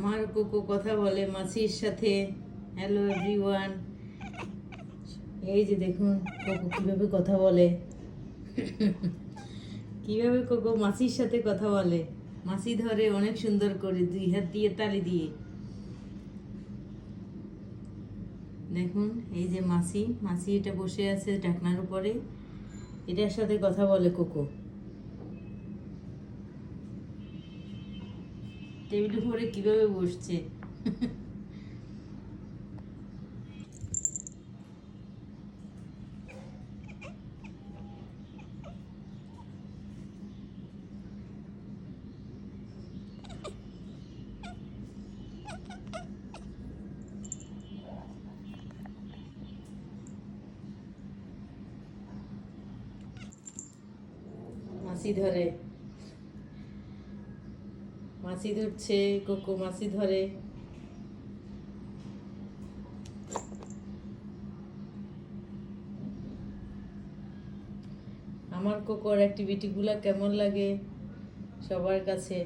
আমার কোকো কথা বলে মাসির সাথে। হ্যালো এভরিওয়ান, এই যে দেখুন কোকো কিভাবে কথা বলে। কিভাবে কোকো মাসির সাথে কথা বলে। মাসি ধরে অনেক সুন্দর করে, দুই হাত দিয়ে তালি দিয়ে। দেখুন এই যে মাসি, মাসি এটা বসে আছে ঢাকনার উপরে, এটার সাথে কথা বলে কোকো। টেবিলের উপরে কিভাবে বসছে। মাসি ধরে, মাসি ধরছে, কোকো মাসি ধরে। আমার কোকোর অ্যাক্টিভিটিগুলো কেমন লাগে সবার কাছে?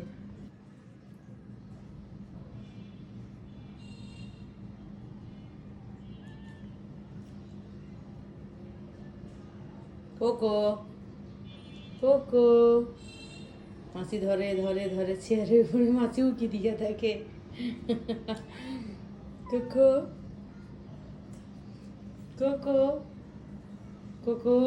কোকো, কোকো, মাসি ধরে ধরে ধরে চেয়ারের উপরে মাছি উকি দিয়ে থাকে। Cocoa, cocoa, cocoa.